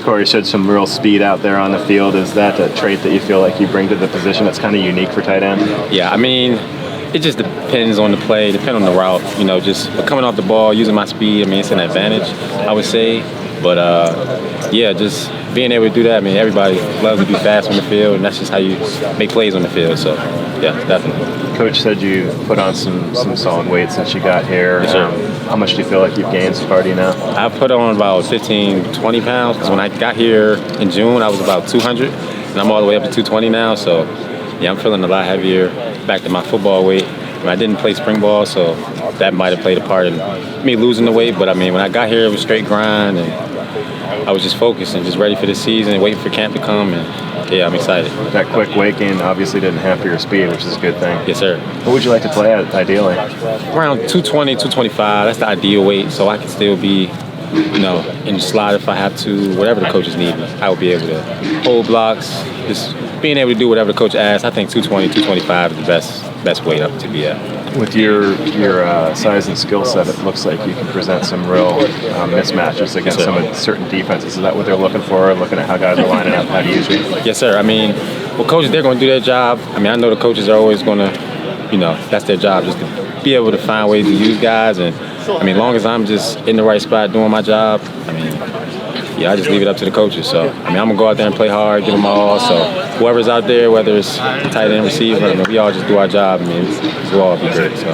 Corey showed some real speed out there on the field. Is that a trait that you feel like you bring to the position that's kind of unique for tight end? Yeah, I mean, it just depends on the play, depending on the route. Just coming off the ball, using my speed, it's an advantage, I would say. But, yeah, just being able to do that, everybody loves to be fast on the field, and that's just how you make plays on the field. So, yeah, definitely. Coach said you put on some solid weight since you got here. Yes, sir. How much do you feel like you've gained so far, do you know? I put on about 15, 20 pounds, because when I got here in June, I was about 200, and I'm all the way up to 220 now. So, yeah, I'm feeling a lot heavier, back to my football weight. I didn't play spring ball, so that might have played a part in me losing the weight. But, when I got here, it was straight grind, and I was just focused and just ready for the season, waiting for camp to come, and yeah, I'm excited. That quick weight gain obviously didn't hamper your speed, which is a good thing. Yes, sir. What would you like to play at, ideally? Around 220, 225, that's the ideal weight, so I can still be, in the slot if I have to, whatever the coaches need me. I will be able to hold blocks, just being able to do whatever the coach asks. I think 220, 225 is the best weight up to be at. With your size and skill set, it looks like you can present some real mismatches against certain defenses. Is that what they're looking for, looking at how guys are lining up, how to use you? Yes, sir. Coaches, they're going to do their job. I know the coaches are always going to, that's their job, just to be able to find ways to use guys. And, as long as I'm just in the right spot doing my job, I just leave it up to the coaches. So, I'm going to go out there and play hard, give them all. So, whoever's out there, whether it's tight end, receiver, we all just do our job. We'll all be great. So,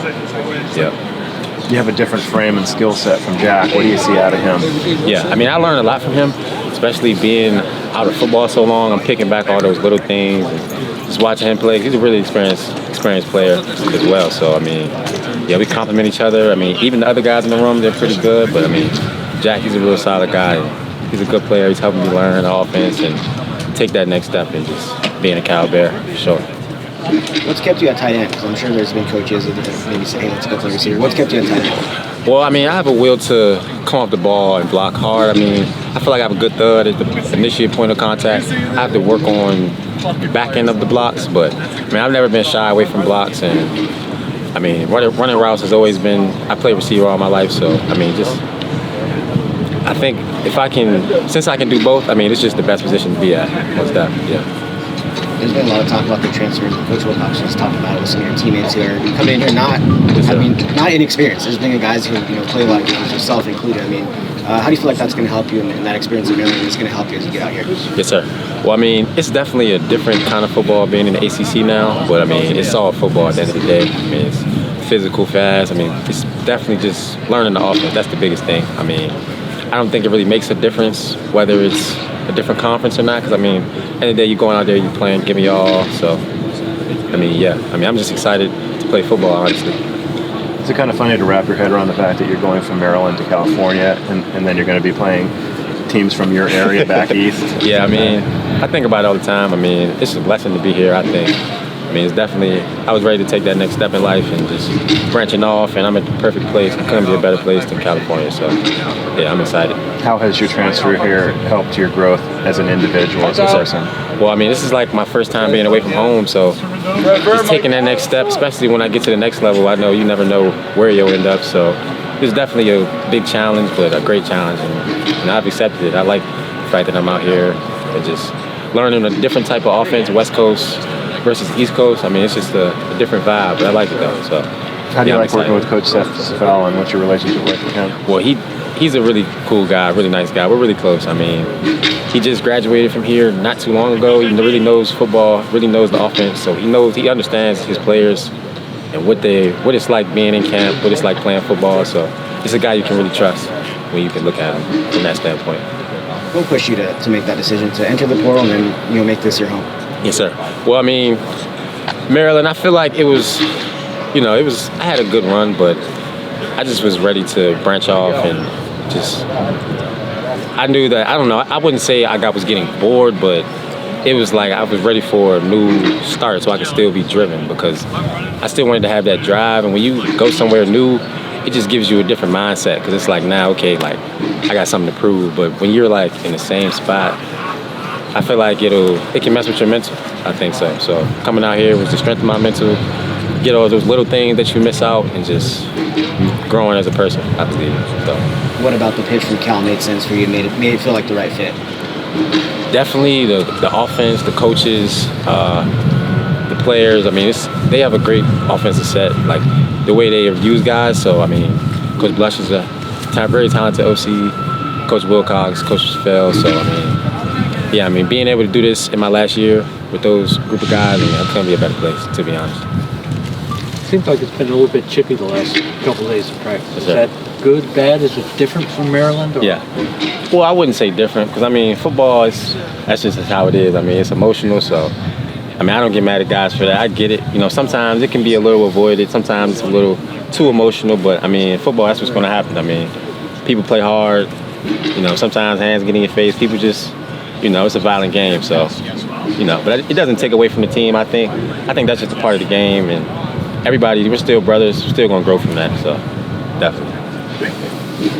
yeah. You have a different frame and skill set from Jack. What do you see out of him? Yeah, I learned a lot from him, especially being out of football so long. I'm picking back all those little things and just watching him play. He's a really experienced player as well. So, we complement each other. Even the other guys in the room, they're pretty good. But, Jack, he's a real solid guy. He's a good player. He's helping me learn the offense and take that next step and just being a Cal Bear, for sure. What's kept you at tight end? Because I'm sure there's been coaches that maybe say, hey, let's go play receiver. What's kept you at tight end? Well, I have a will to come off the ball and block hard. I feel like I have a good thud at the initial point of contact. I have to work on the back end of the blocks, but I've never been shy away from blocks. And running routes has always been, I played receiver all my life, so I think since I can do both, it's just the best position to be at. What's that? Yeah. There's been a lot of talk about the transfers. Coach Wilcox just talked about it with some of your teammates who are coming in here not inexperienced. There's been guys who play a lot of games, yourself included. How do you feel like that's going to help you, and that experience of Maryland is going to help you as you get out here? Yes, sir. Well, it's definitely a different kind of football being in the ACC now, but it's all football at the end of the day. It's physical, fast. It's definitely just learning the offense. That's the biggest thing. I don't think it really makes a difference whether it's a different conference or not, because any day you're going out there, you're playing, give me all. So, I'm just excited to play football, honestly. Is it kind of funny to wrap your head around the fact that you're going from Maryland to California, and then you're going to be playing teams from your area back east? Yeah, I think about it all the time. It's a blessing to be here, I think. It's definitely, I was ready to take that next step in life and just branching off, and I'm at the perfect place. It couldn't be a better place than California, so yeah, I'm excited. How has your transfer here helped your growth as an individual, as a person? Well, this is like my first time being away from home, so just taking that next step, especially when I get to the next level, I know you never know where you'll end up, so it's definitely a big challenge, but a great challenge, and I've accepted it. I like the fact that I'm out here and just learning a different type of offense, West Coast versus East Coast. It's just a different vibe, but I like it though. So, how do you like working with Coach Sefel, and what's your relationship with him? Well, he's a really cool guy, really nice guy. We're really close. He just graduated from here not too long ago. He really knows football, really knows the offense, so he understands his players and what it's like being in camp, what it's like playing football. So, it's a guy you can really trust when you can look at him from that standpoint. What pushed you to make that decision to enter the portal and then make this your home? Yes, sir. Well, Maryland, I feel like it was, I had a good run, but I just was ready to branch off and just, I knew that, I wouldn't say I was getting bored, but it was like I was ready for a new start so I could still be driven, because I still wanted to have that drive. And when you go somewhere new, it just gives you a different mindset, because it's like, now, okay, I got something to prove. But when you're in the same spot, I feel like it can mess with your mental. I think so. So coming out here was to strengthen my mental, get all those little things that you miss out, and just growing as a person, I believe. So. What about the pitch from Cal made sense for you? Made it feel like the right fit? Definitely the offense, the coaches, the players. I mean, they have a great offensive set, like the way they use guys. So, I mean, Coach Blush is a very talented OC, Coach Wilcox, Coach Fell. So, I mean, yeah, I mean, being able to do this in my last year with those group of guys, I mean, I couldn't be a better place, to be honest. Seems like it's been a little bit chippy the last couple of days of practice. Yes, Is sir. that good, bad? Is it different from Maryland? Or? Yeah. Well, I wouldn't say different because, I mean, football, that's just how it is. I mean, it's emotional, so, I mean, I don't get mad at guys for that. I get it. You know, sometimes it can be a little avoided. Sometimes it's a little too emotional, but, I mean, football, that's what's going to happen. I mean, people play hard. You know, sometimes hands get in your face. People just, you know, it's a violent game, so, you know. But it doesn't take away from the team, I think. I think that's just a part of the game, and everybody, we're still brothers. We're still going to grow from that, so definitely.